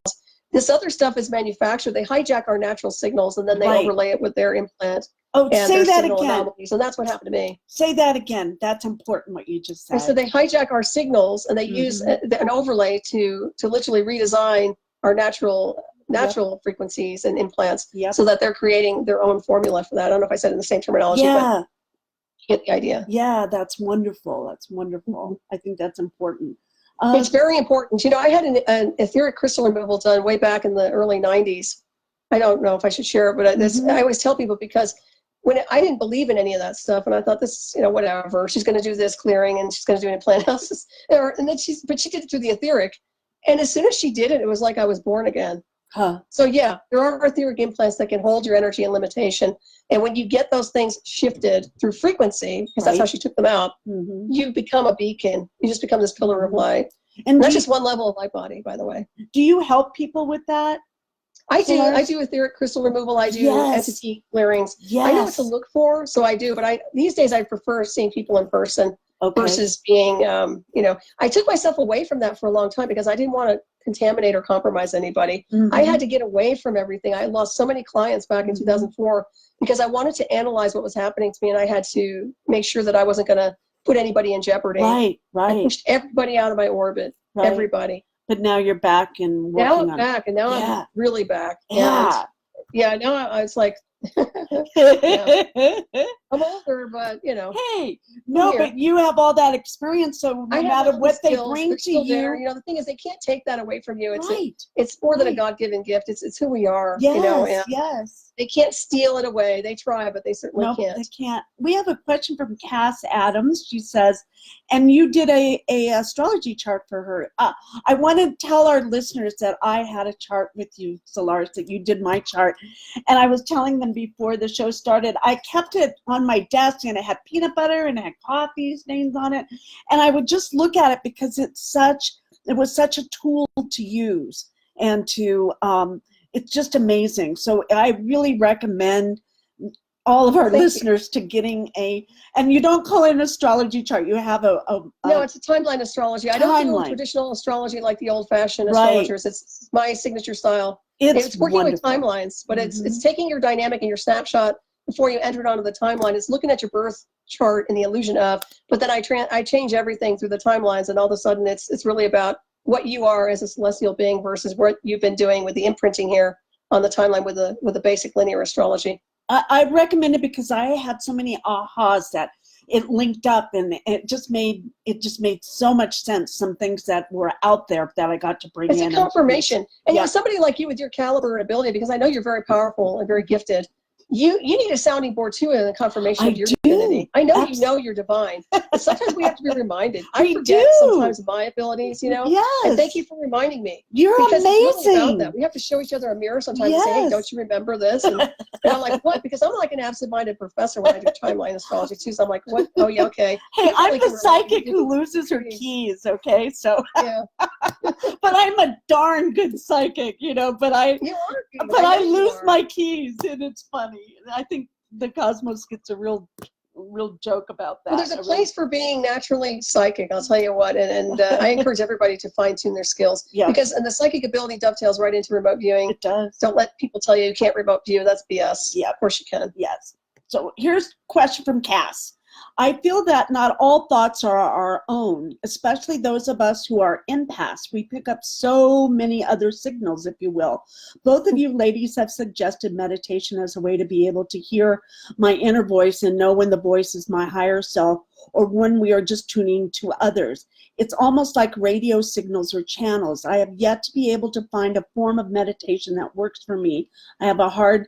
This other stuff is manufactured. They hijack our natural signals and then they overlay it with their implant. Oh, say that again. Anomalies. And that's what happened to me. Say that again. That's important what you just said. And so they hijack our signals and they use an overlay to literally redesign our natural frequencies and implants so that they're creating their own formula for that. I don't know if I said it in the same terminology, but you get the idea. Yeah, that's wonderful. That's wonderful. I think that's important. It's very important. You know, I had an etheric crystal removal done way back in the early 90s. I don't know if I should share it, but I always tell people because I didn't believe in any of that stuff, and I thought this, you know, whatever. She's going to do this clearing, and she's going to do an implant analysis, but she did it through the etheric, and as soon as she did it, it was like I was born again. So yeah, there are etheric implants that can hold your energy and limitation, and when you get those things shifted through frequency, because that's how she took them out, you become a beacon. You just become this pillar of light, and that's just one level of light body, by the way. Do you help people with that? I do Solaris? etheric crystal removal. I do Yes. entity clearings. Yes. I know what to look for, so I do. But these days I prefer seeing people in person versus being, I took myself away from that for a long time because I didn't want to contaminate or compromise anybody. I had to get away from everything. I lost so many clients back in 2004 because I wanted to analyze what was happening to me, and I had to make sure that I wasn't going to put anybody in jeopardy. Right. I pushed everybody out of my orbit. Right. Everybody. But now you're back and working now I'm back, and now I'm really back. Yeah. And now it's like, I'm older, but Hey, no, but you have all that experience, so no matter what they bring to you. There. The thing is, they can't take that away from you. It's it's more than a God-given gift. It's who we are. Yes, and they can't steal it away. They try, but they certainly can't. They can't. We have a question from Cass Adams. She says, and you did a astrology chart for her. I want to tell our listeners that I had a chart with you, Solaris, that you did my chart. And I was telling them before the show started, I kept it on my desk, and it had peanut butter and it had coffee stains on it. And I would just look at it because it was such a tool to use and to, it's just amazing. So I really recommend all of our listeners to getting and you don't call it an astrology chart. You have no, it's a timeline astrology. I don't do traditional astrology like the old-fashioned astrologers. It's my signature style. It's working with timelines, but it's taking your dynamic and your snapshot before you enter it onto the timeline. It's looking at your birth chart and the illusion of, but then I change everything through the timelines, and all of a sudden it's really about what you are as a celestial being versus what you've been doing with the imprinting here on the timeline with the basic linear astrology. I recommend it because I had so many ahas that it linked up, and it just made so much sense. Some things that were out there that I got to bring in. It's a confirmation. And somebody like you with your caliber and ability, because I know you're very powerful and very gifted. You need a sounding board too, and a confirmation of your divinity. I know you know you're divine. But sometimes we have to be reminded. I forget sometimes my abilities, Yes. And thank you for reminding me. You're because amazing. It's really about that. We have to show each other a mirror sometimes and say, hey, don't you remember this? And I'm like, what? Because I'm like an absent-minded professor when I do timeline astrology too. So I'm like, what? Oh yeah, okay. Hey, I'm the psychic who loses her keys. Okay, so yeah. But I'm a darn good psychic, but I lose my keys, and it's funny. I think the cosmos gets a real joke about that. Well, there's a place for being naturally psychic, I'll tell you what, and I encourage everybody to fine-tune their skills. Yeah. Because the psychic ability dovetails right into remote viewing. It does. Don't let people tell you can't remote view. That's BS. Yeah. Of course you can. Yes. So here's a question from Cass. I feel that not all thoughts are our own, especially those of us who are empaths. We pick up so many other signals, if you will. Both of you ladies have suggested meditation as a way to be able to hear my inner voice and know when the voice is my higher self or when we are just tuning to others. It's almost like radio signals or channels. I have yet to be able to find a form of meditation that works for me. I have a hard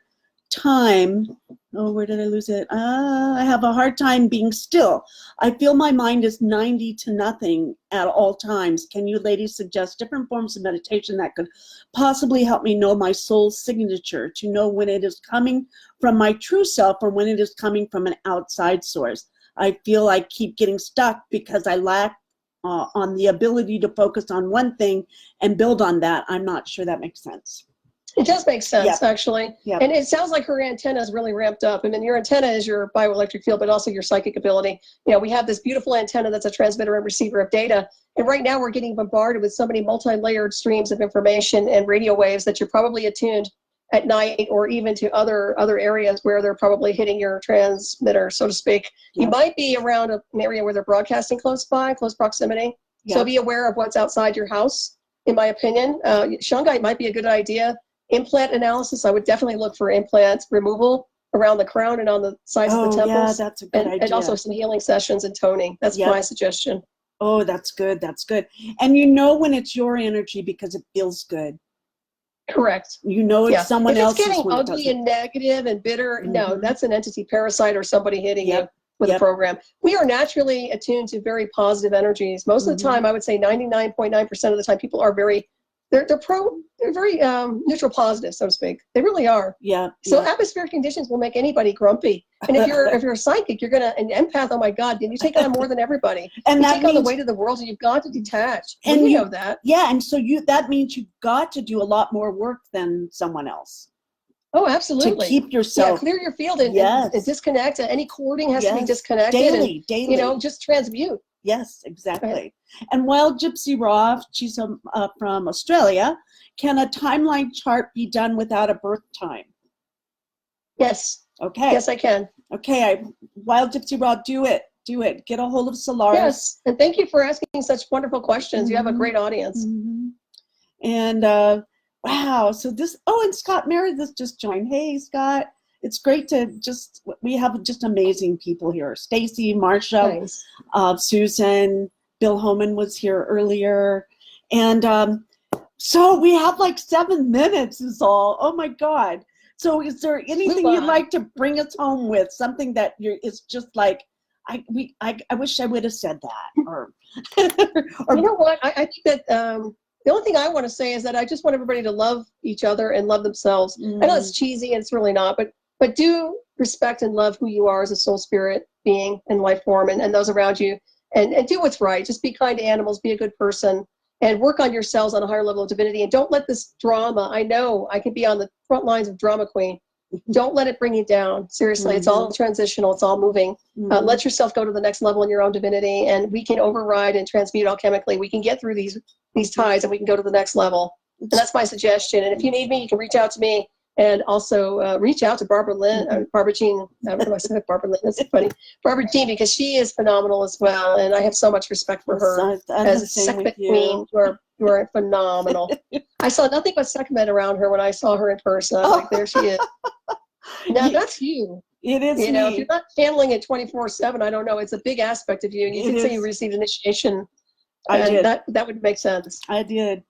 time. Oh, where did I lose it? I have a hard time being still. I feel my mind is 90 to nothing at all times. Can you ladies suggest different forms of meditation that could possibly help me know my soul's signature, to know when it is coming from my true self or when it is coming from an outside source? I feel I keep getting stuck because I lack on the ability to focus on one thing and build on that. I'm not sure that makes sense. It does make sense, actually. Yep. And it sounds like her antenna is really ramped up. I mean, your antenna is your bioelectric field, but also your psychic ability. We have this beautiful antenna that's a transmitter and receiver of data. And right now we're getting bombarded with so many multi-layered streams of information and radio waves that you're probably attuned at night or even to other areas where they're probably hitting your transmitter, so to speak. Yep. You might be around an area where they're broadcasting close proximity. Yep. So be aware of what's outside your house, in my opinion. Shungite might be a good idea. Implant analysis, I would definitely look for implant removal around the crown and on the sides of the temples. Yeah, that's a good idea. And also some healing sessions and toning. That's my suggestion. Oh, that's good. That's good. And you know when it's your energy because it feels good. Correct. You know it's someone else's. If it's getting ugly and negative and bitter, no, that's an entity parasite or somebody hitting you with a program. We are naturally attuned to very positive energies. Most of the time, I would say 99.9% of the time, people are very they're very neutral positive, so to speak. They really are. Yeah. So atmospheric conditions will make anybody grumpy. And if you're a psychic, you're an empath. Oh my God, you take on more than everybody. And you that take on the means, weight of the world, and you've got to detach. And you know that. Yeah, and so that means you've got to do a lot more work than someone else. Oh, absolutely. To keep yourself. Yeah, clear your field and disconnect. Any cording has to be disconnected. Daily. You know, just transmute. Yes, exactly. Right. And while Gypsy Raw, she's from Australia, can a timeline chart be done without a birth time? Yes. Okay. Yes, I can. Okay. While Gypsy Raw, do it. Get a hold of Solaris. Yes. And thank you for asking such wonderful questions. You have a great audience. And wow. So and Scott Meredith just joined. Hey, Scott. It's great to we have just amazing people here. Stacy, Marsha, nice. Susan, Bill Homan was here earlier. And so we have like 7 minutes is all. Oh my God. So is there anything you'd like to bring us home with? Something that it's just like, I wish I would have said that. Or you know what? I think that the only thing I want to say is that I just want everybody to love each other and love themselves. I know it's cheesy and it's really not, but do respect and love who you are as a soul spirit being and life form and those around you, and do what's right. Just be kind to animals, be a good person, and work on yourselves on a higher level of divinity. And don't let this drama, I know I can be on the front lines of drama queen. Don't let it bring you down. Seriously, it's all transitional. It's all moving. Let yourself go to the next level in your own divinity, and we can override and transmute alchemically. We can get through these tides, and we can go to the next level. And that's my suggestion. And if you need me, you can reach out to me. And also reach out to Barbara Jean. I don't know, I said Barbara Lynn. That's funny. Barbara Jean, because she is phenomenal as well, and I have so much respect for her as a Sekhmet queen. You are phenomenal. I saw nothing but Sekhmet around her when I saw her in person. I was like, there she is. Now that's you. It is. You know, if you're not channeling it 24/7, I don't know. It's a big aspect of you. And you did say you received initiation. I did. That would make sense. I did.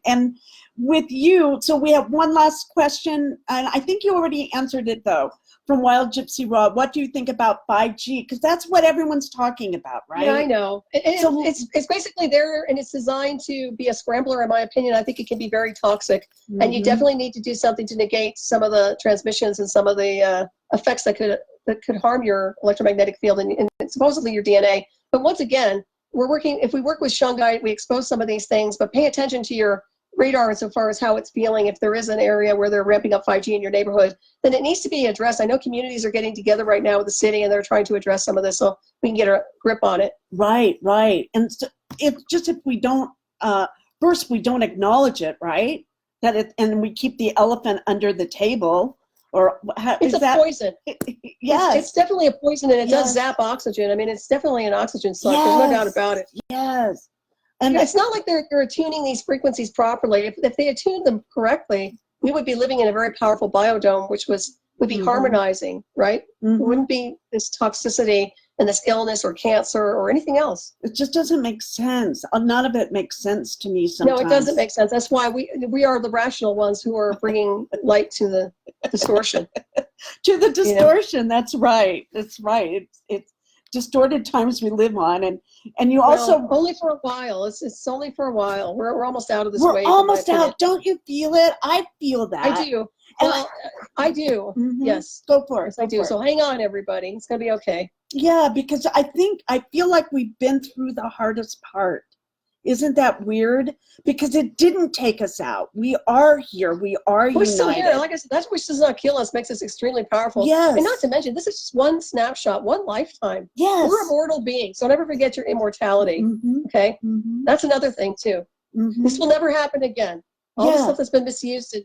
And with you, so we have one last question, and I think you already answered it though, from Wild Gypsy Raw. What do you think about 5G? Because that's what everyone's talking about, right? Yeah, I know. It's basically there, and it's designed to be a scrambler, in my opinion. I think it can be very toxic, and you definitely need to do something to negate some of the transmissions and some of the effects that could harm your electromagnetic field and supposedly your DNA. But once again, if we work with Shungite, we expose some of these things, but pay attention to your radar insofar as how it's feeling. If there is an area where they're ramping up 5G in your neighborhood, then it needs to be addressed. I know communities are getting together right now with the city, and they're trying to address some of this so we can get a grip on it. Right. And so if we don't, first we don't acknowledge it, right? And we keep the elephant under the table. Or it's a poison. Yes. It's definitely a poison, and it does zap oxygen. I mean, it's definitely an oxygen suck. There's no doubt about it. Yes. And it's not like they're attuning these frequencies properly. If they attuned them correctly, we would be living in a very powerful biodome, which would be harmonizing, right? It wouldn't be this toxicity and this illness or cancer or anything else. It just doesn't make sense. None of it makes sense to me sometimes. No, it doesn't make sense. That's why we are the rational ones who are bringing light to the distortion. To the distortion, you know? That's right. It's distorted times we live on, and you also only for a while. It's only for a while. We're almost out of this wave. We're almost out. Don't you feel it? I feel that. I do. Well, I do. Yes. Go for it. Yes, I do. So hang on, everybody. It's gonna be okay. Yeah, because I feel like we've been through the hardest part. Isn't that weird? Because it didn't take us out. We are here. We are united. We're still here. Like I said, that which does not kill us makes us extremely powerful. Yes. And not to mention, this is just one snapshot, one lifetime. Yes. We're immortal beings. So never forget your immortality. Okay? That's another thing, too. This will never happen again. All the stuff that's been misused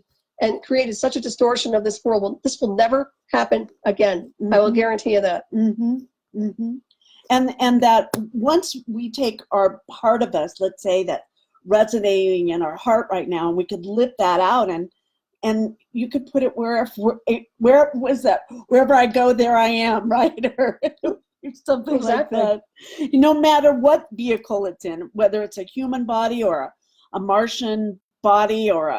and created such a distortion of this world, this will never happen again. I will guarantee you that. And that once we take our part of us, let's say that resonating in our heart right now, we could lift that out and you could put it where was that? Wherever I go, there I am, right? Or something like that. No matter what vehicle it's in, whether it's a human body or a Martian body or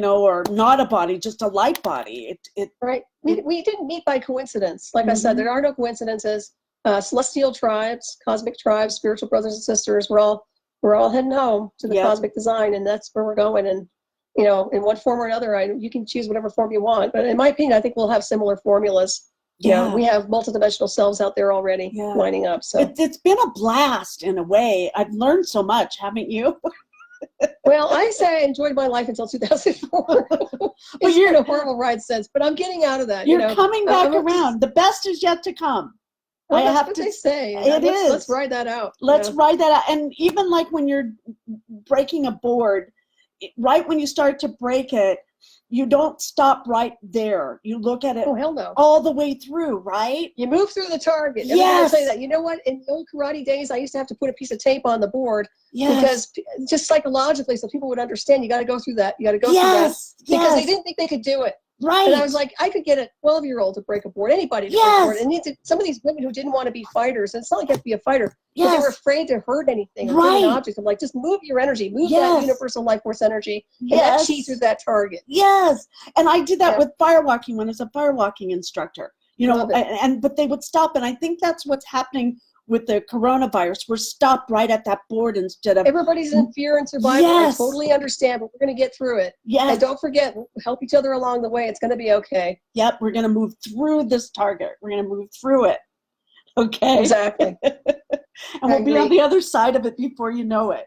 or not a body, just a light body. Right. We didn't meet by coincidence. Like I said, there are no coincidences. Celestial tribes, cosmic tribes, spiritual brothers and sisters, we're all we're all heading home to the Yep. cosmic design, and that's where we're going. And you know, in one form or another, you can choose whatever form you want. But in my opinion, I think we'll have similar formulas. You know, we have multidimensional selves out there already lining up. So it's been a blast in a way. I've learned so much, haven't you? well, I say I enjoyed my life until 2004. It's been a horrible ride since, but I'm getting out of that. You're coming back around. The best is yet to come. Well, that's what they say. Let's ride that out. Let's ride that out. And even like when you're breaking a board, right when you start to break it, you don't stop right there. You look at it all the way through, right? You move through the target. Yes. I'll tell you that. You know what? In the old karate days, I used to have to put a piece of tape on the board because just psychologically, so people would understand, you got to go through that. You got to go through that. Because they didn't think they could do it. Right. And I was like, I could get a 12-year-old to break a board, anybody to break a board. And some of these women who didn't want to be fighters, and it's not like you have to be a fighter, but they were afraid to hurt anything or hurt an object. I'm like, just move your energy, move that universal life force energy, and that chi through that target. Yes. And I did that with firewalking when I was a firewalking instructor. You know, but they would stop, and I think that's what's happening with the coronavirus. We're stopped right at that board instead of everybody's in fear and survival. I totally understand, but we're going to get through it. And don't forget, help each other along the way. It's going to be okay. Yep, we're going to move through this target. We're going to move through it. Okay. Exactly. And we'll be on the other side of it before you know it.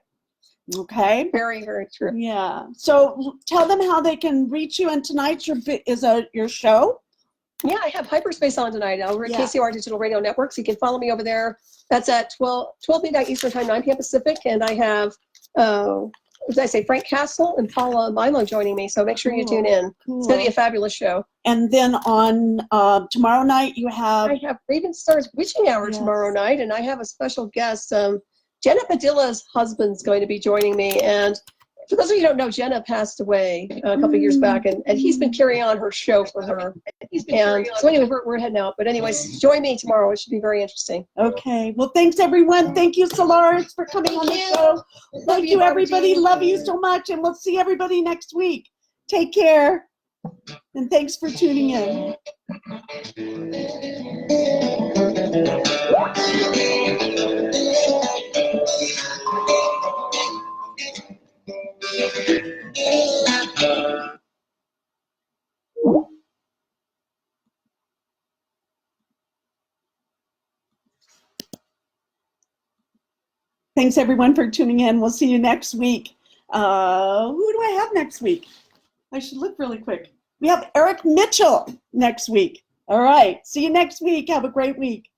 Okay. Very, very true. Yeah. So tell them how they can reach you. And tonight's your show. Yeah, I have Hyperspace on tonight over at KCR Digital Radio Network. So you can follow me over there. That's at 12 midnight Eastern Time, 9 p.m. Pacific. And I have, what did I say, Frank Castle and Paula Milo joining me. So make sure you tune in. Cool. It's going to be a fabulous show. And then on tomorrow night, I have Raven Star's Witching Hour tomorrow night. And I have a special guest. Jenna Padilla's husband's going to be joining me. And for those of you who don't know, Jenna passed away a couple of years back, and he's been carrying on her show for her. So anyway, we're heading out. But anyways, join me tomorrow. It should be very interesting. Okay. Well, thanks, everyone. Thank you, Solaris, for coming on the show. Thank you, everybody. Love you so much, and we'll see everybody next week. Take care, and thanks for tuning in. Thanks, everyone, for tuning in. We'll see you next week. Who do I have next week? I should look really quick. We have Eric Mitchell next week. All right. See you next week. Have a great week.